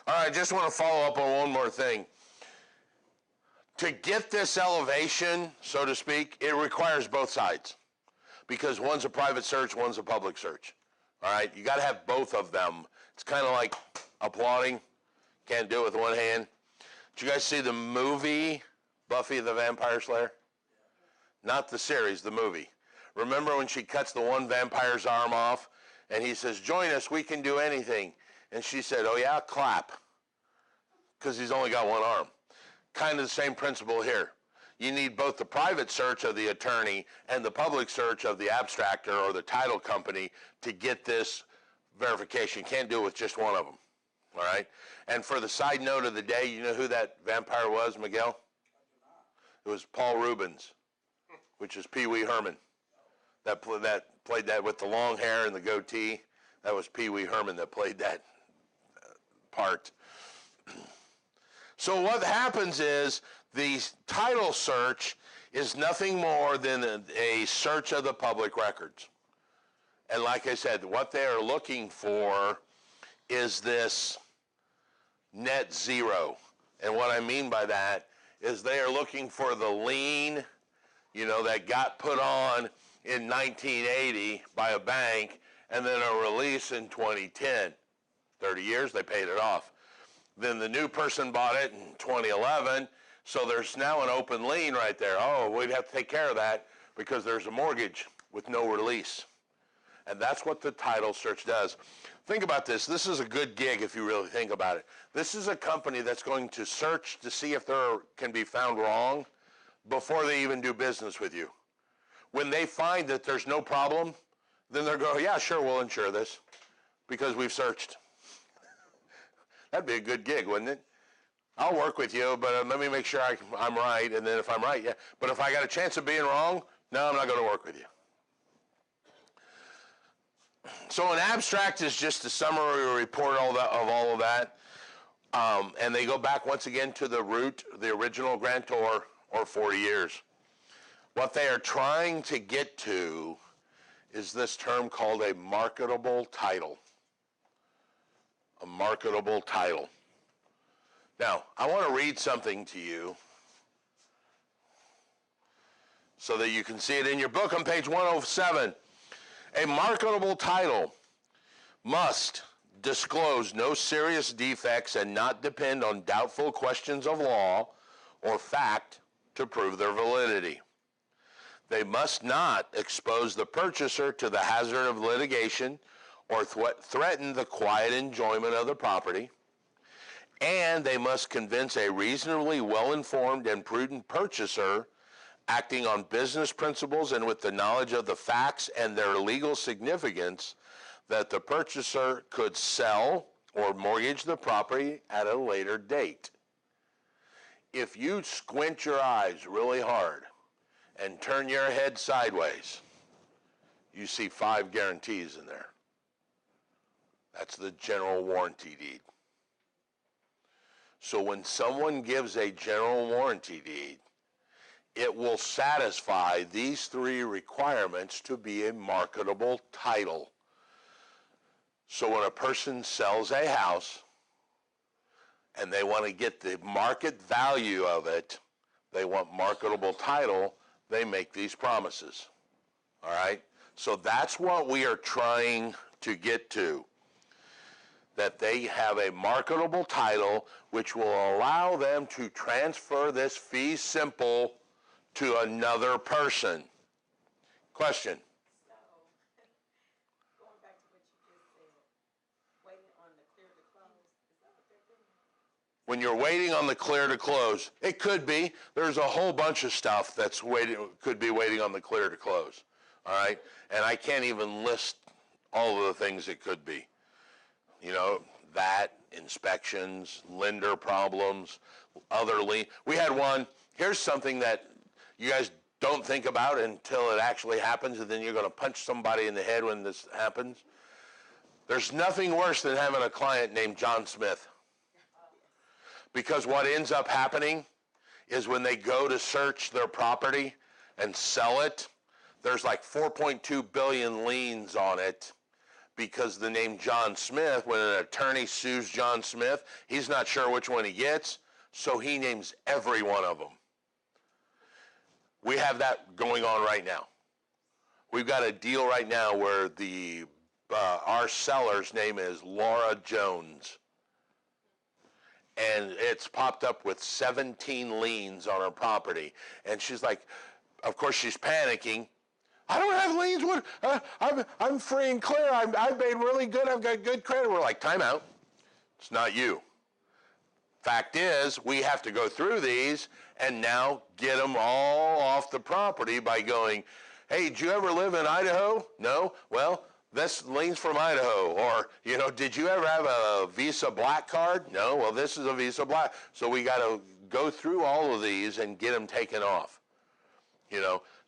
All right, I just want to follow up on one more thing. To get this elevation, so to speak, it requires both sides, because one's a private search, one's a public search. All right, you got to have both of them. It's kind of like applauding. Can't do it with one hand. Did you guys see the movie Buffy the Vampire Slayer? Not the series, the movie. Remember when she cuts the one vampire's arm off and he says, "Join us, we can do anything." And she said, "Oh yeah, clap," because he's only got one arm. Kind of the same principle here. You need both the private search of the attorney and the public search of the abstractor or the title company to get this verification. You can't do it with just one of them. All right? And for the side note of the day, you know who that vampire was, Miguel? It was Paul Rubens, which is Pee Wee Herman. That played that with the long hair and the goatee. That was Pee Wee Herman that played that part. So what happens is the title search is nothing more than a search of the public records. And like I said, what they are looking for is this net zero. And what I mean by that is they are looking for the lien, that got put on in 1980 by a bank and then a release in 2010. 30 years, they paid it off. Then the new person bought it in 2011, so there's now an open lien right there. Oh, we'd have to take care of that because there's a mortgage with no release. And that's what the title search does. Think about this. This is a good gig if you really think about it. This is a company that's going to search to see if there can be found wrong before they even do business with you. When they find that there's no problem, then they'll go, "Yeah, sure, we'll insure this because we've searched." That'd be a good gig, wouldn't it? I'll work with you, but let me make sure I'm right, and then if I'm right, yeah. But if I got a chance of being wrong, no, I'm not going to work with you. So an abstract is just a summary report of all of that, and they go back once again to the root, the original grantor, or 40 years. What they are trying to get to is this term called a marketable title. A marketable title. Now, I want to read something to you so that you can see it in your book on page 107. A marketable title must disclose no serious defects and not depend on doubtful questions of law or fact to prove their validity. They must not expose the purchaser to the hazard of litigation or threaten the quiet enjoyment of the property, and they must convince a reasonably well-informed and prudent purchaser acting on business principles and with the knowledge of the facts and their legal significance that the purchaser could sell or mortgage the property at a later date. If you squint your eyes really hard and turn your head sideways, you see 5 guarantees in there. That's the general warranty deed. So when someone gives a general warranty deed, it will satisfy these 3 requirements to be a marketable title. So when a person sells a house and they want to get the market value of it, they want marketable title, they make these promises. All right? So that's what we are trying to get to. That they have a marketable title which will allow them to transfer this fee simple to another person. Question? So, going back to what you just said, waiting on the clear to close, is that what they're doing? When you're waiting on the clear to close, it could be. There's a whole bunch of stuff that's could be waiting on the clear to close. All right? And I can't even list all of the things it could be. That, inspections, lender problems, other lien. We had one. Here's something that you guys don't think about until it actually happens, and then you're going to punch somebody in the head when this happens. There's nothing worse than having a client named John Smith. Because what ends up happening is when they go to search their property and sell it, there's like 4.2 billion liens on it because the name John Smith, when an attorney sues John Smith, he's not sure which one he gets, so he names every one of them. We have that going on right now. We've got a deal right now where our seller's name is Laura Jones. And it's popped up with 17 liens on her property. And she's like, of course she's panicking. I don't have liens. I'm free and clear. I've made really good. I've got good credit. We're like, time out. It's not you. Fact is, we have to go through these and now get them all off the property by going, hey, did you ever live in Idaho? No? Well, this lien's from Idaho. Or, did you ever have a Visa Black card? No? Well, this is a Visa Black. So we got to go through all of these and get them taken off.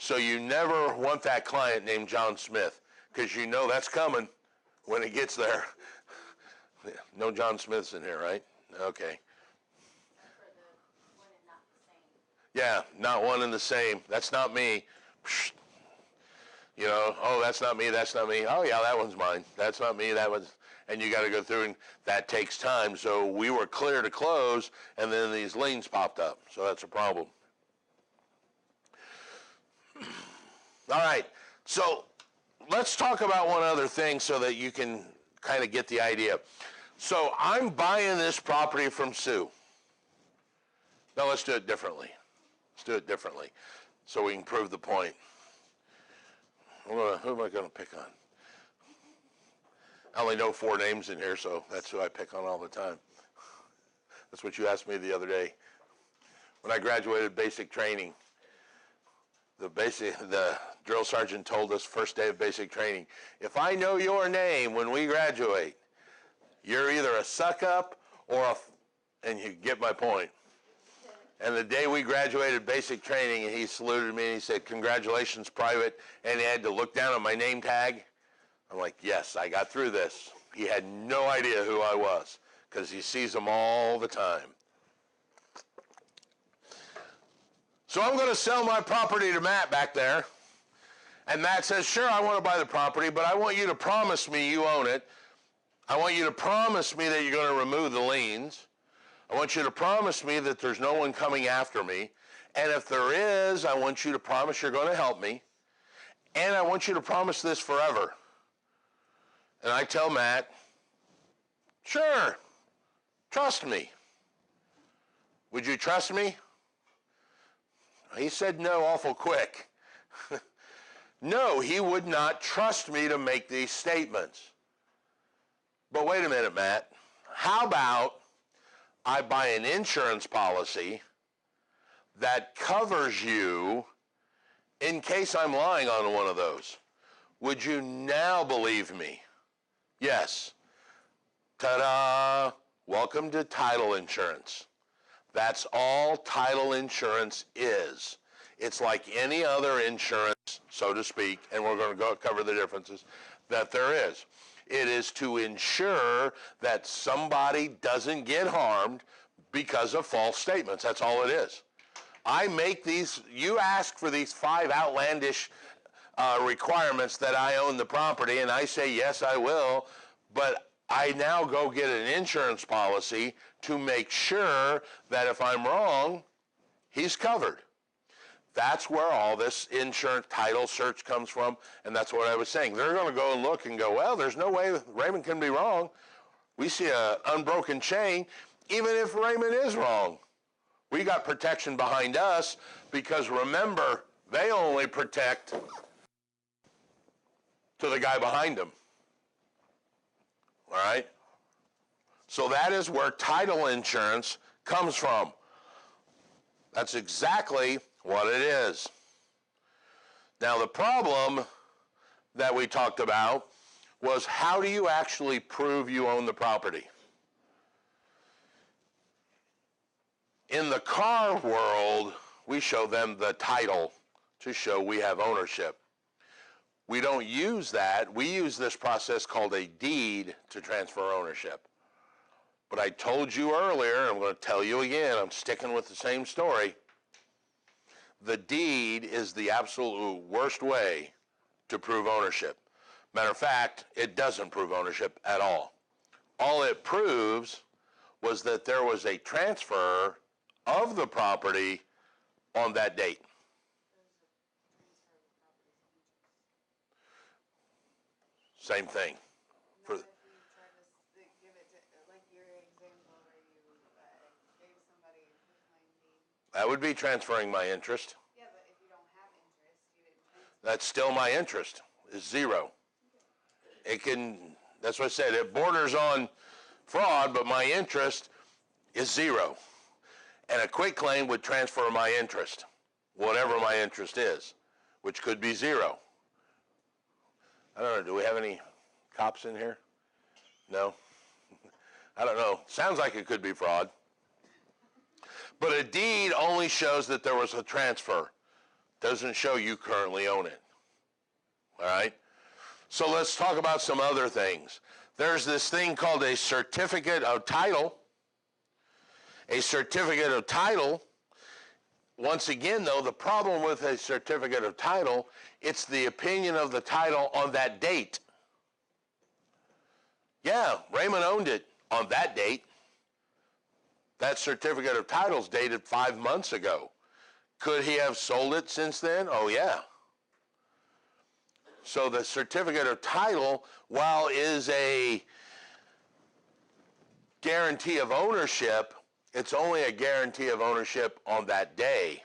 So you never want that client named John Smith, because that's coming when it gets there. No John Smiths in here, right? Okay. Yeah, not one and the same. That's not me. Oh, that's not me, that's not me. Oh, yeah, that one's mine. That's not me, that one's... And you got to go through, and that takes time. So we were clear to close, and then these liens popped up. So that's a problem. All right, so let's talk about one other thing so that you can kind of get the idea. So I'm buying this property from Sue. Now let's do it differently. Let's do it differently so we can prove the point. Who am I going to pick on? I only know 4 names in here, so that's who I pick on all the time. That's what you asked me the other day. When I graduated basic training, the drill sergeant told us first day of basic training, if I know your name when we graduate, you're either a suck up or and you get my point. And the day we graduated basic training, he saluted me and he said, congratulations, private, and he had to look down at my name tag. I'm like, yes, I got through this. He had no idea who I was because he sees them all the time. So I'm going to sell my property to Matt back there. And Matt says, sure, I want to buy the property, but I want you to promise me you own it. I want you to promise me that you're going to remove the liens. I want you to promise me that there's no one coming after me. And if there is, I want you to promise you're going to help me. And I want you to promise this forever. And I tell Matt, sure, trust me. Would you trust me? He said no awful quick. No, he would not trust me to make these statements. But wait a minute, Matt. How about I buy an insurance policy that covers you in case I'm lying on one of those? Would you now believe me? Yes. Ta-da! Welcome to title insurance. That's all title insurance is. It's like any other insurance, so to speak, and we're going to cover the differences that there is. It is to ensure that somebody doesn't get harmed because of false statements. That's all it is. I make these, you ask for these 5 outlandish requirements that I own the property, and I say, yes, I will, but I now go get an insurance policy to make sure that if I'm wrong, he's covered. That's where all this insurance title search comes from, and that's what I was saying. They're going to go and look and go, well, there's no way Raymond can be wrong. We see an unbroken chain. Even if Raymond is wrong, we got protection behind us because, remember, they only protect to the guy behind them. All right? So that is where title insurance comes from. That's exactly what it is. Now, the problem that we talked about was, how do you actually prove you own the property? In the car world, we show them the title to show we have ownership. We don't use that. We use this process called a deed to transfer ownership. But I told you earlier, I'm going to tell you again, I'm sticking with the same story. The deed is the absolute worst way to prove ownership. Matter of fact, it doesn't prove ownership at all. All it proves was that there was a transfer of the property on that date. Same thing. Not if you try to give it to, like your example where you gave somebody a quitclaim deed. That would be transferring my interest. Yeah, but if you don't have interest, you didn't transfer. That's still my interest, is zero. It can, that's what I said, it borders on fraud, but my interest is zero. And a quitclaim would transfer my interest, whatever my interest is, which could be zero. I don't know, do we have any cops in here? No? I don't know. Sounds like it could be fraud. But a deed only shows that there was a transfer. Doesn't show you currently own it. All right? So let's talk about some other things. There's this thing called a certificate of title. A certificate of title, once again though, the problem with a certificate of title, it's the opinion of the title on that date. Yeah, Raymond owned it on that date. That certificate of title is dated 5 months ago. Could he have sold it since then? Oh yeah. So the certificate of title, while is a guarantee of ownership, it's only a guarantee of ownership on that day.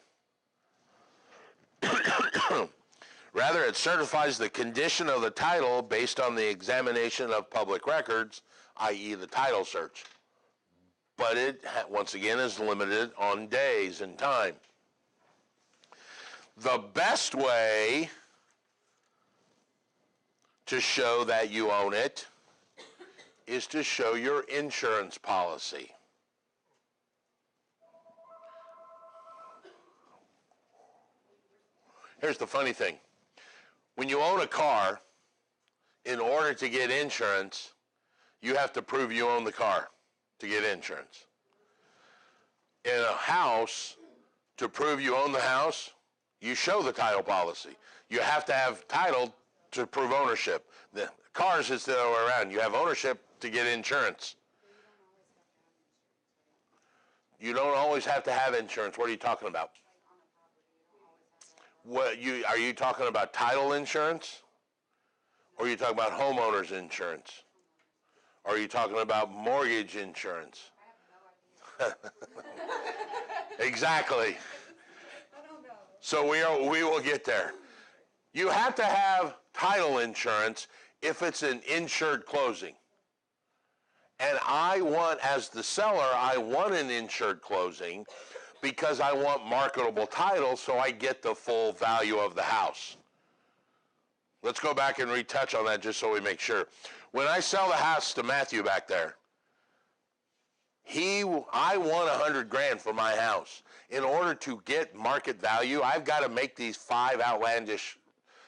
Rather, it certifies the condition of the title based on the examination of public records, i.e. the title search. But it, once again, is limited on days and time. The best way to show that you own it is to show your insurance policy. Here's the funny thing. When you own a car, in order to get insurance, you have to prove you own the car to get insurance. In a house, to prove you own the house, you show the title policy. You have to have title to prove ownership. The cars is the other way around. You have ownership to get insurance. You don't always have to have insurance. What are you talking about? What are you talking about title insurance? Or are you talking about homeowners insurance? Or are you talking about mortgage insurance? Exactly. So we will get there. You have to have title insurance if it's an insured closing. And I want, as the seller, I want an insured closing because I want marketable title so I get the full value of the house. Let's go back and retouch on that just so we make sure. When I sell the house to Matthew back there, I want $100,000 for my house. In order to get market value, I've got to make these 5 outlandish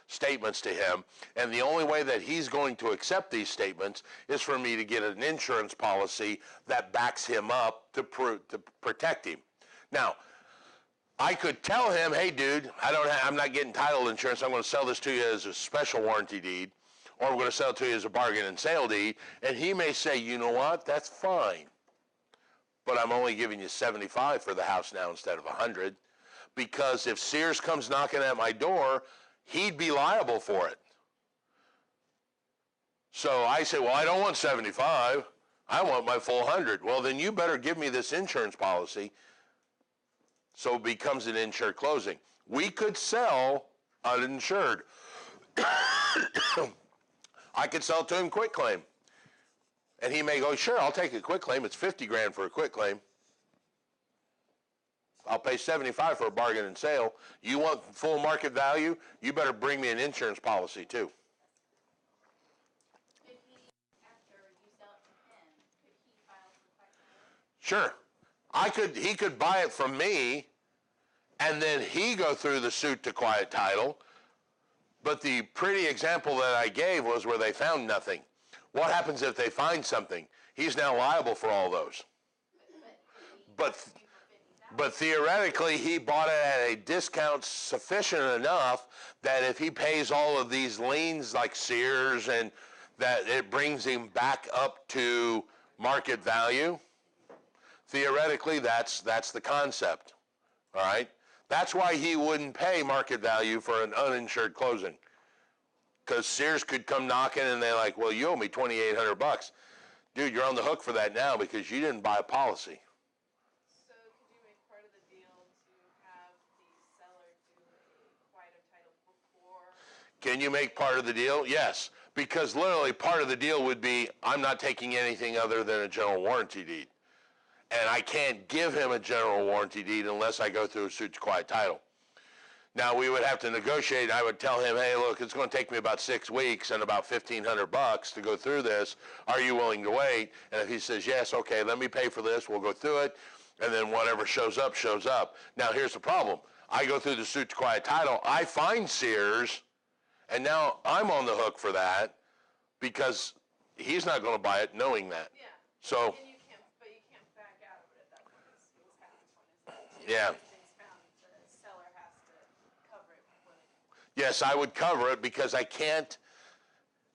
statements to him, and the only way that he's going to accept these statements is for me to get an insurance policy that backs him up to protect him. Now, I could tell him, hey dude, I'm not getting title insurance, I'm going to sell this to you as a special warranty deed, or I'm going to sell it to you as a bargain and sale deed, and he may say, you know what, that's fine, but I'm only giving you $75 for the house now instead of $100, because if Sears comes knocking at my door, he'd be liable for it. So I say, well, I don't want 75. I want my full 100. Well, then you better give me this insurance policy so it becomes an insured closing. We could sell uninsured. I could sell it to him quick claim. And he may go, sure, I'll take a quick claim. It's $50,000 for a quick claim. I'll pay $75 for a bargain and sale. You want full market value? You better bring me an insurance policy too. Could he, after you sell it to him, could he file for quiet title? Sure. He could buy it from me, and then he go through the suit to quiet title. But the pretty example that I gave was where they found nothing. What happens if they find something? He's now liable for all those. But theoretically, he bought it at a discount sufficient enough that if he pays all of these liens like Sears and that it brings him back up to market value. Theoretically, that's the concept. All right? That's why he wouldn't pay market value for an uninsured closing. Because Sears could come knocking and they're like, well, you owe me $2,800. Dude, you're on the hook for that now because you didn't buy a policy. So could you make part of the deal to have the seller do a quiet of title before? Can you make part of the deal? Yes. Because literally part of the deal would be I'm not taking anything other than a general warranty deed. And I can't give him a general warranty deed unless I go through a suit to quiet title. Now we would have to negotiate. I would tell him, hey, look, it's going to take me about 6 weeks and about $1,500 to go through this. Are you willing to wait? And if he says yes, okay, let me pay for this. We'll go through it. And then whatever shows up, shows up. Now here's the problem. I go through the suit to quiet title. I find Sears, and now I'm on the hook for that because he's not going to buy it knowing that. Yeah. So, And you can't back out of it at that point. Is what's happened. yeah. Everything's found. The seller has to cover it before they. Yes, I would cover it because I can't.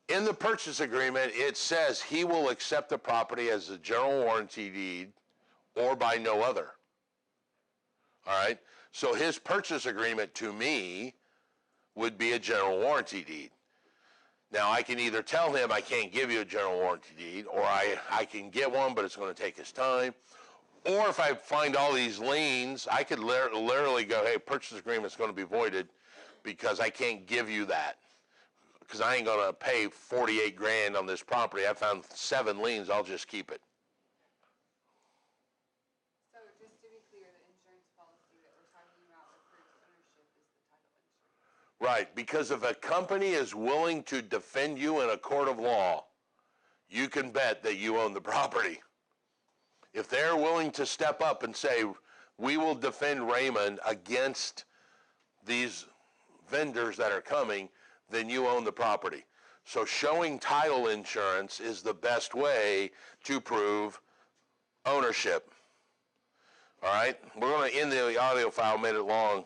In the purchase agreement, it says he will accept the property as a general warranty deed or by no other. All right? So his purchase agreement to me would be a general warranty deed. Now, I can either tell him I can't give you a general warranty deed, or I can get one, but it's going to take his time. Or if I find all these liens, I could literally go, hey, purchase agreement's going to be voided because I can't give you that. Because I ain't going to pay $48,000 on this property. I found 7 liens. I'll just keep it. So just to be clear, the insurance policy that we're talking about refers to ownership is the title insurance. Right, because if a company is willing to defend you in a court of law, you can bet that you own the property. If they're willing to step up and say, we will defend Raymond against these vendors that are coming, then you own the property. So showing title insurance is the best way to prove ownership. All right, we're going to end the audio file, made it long.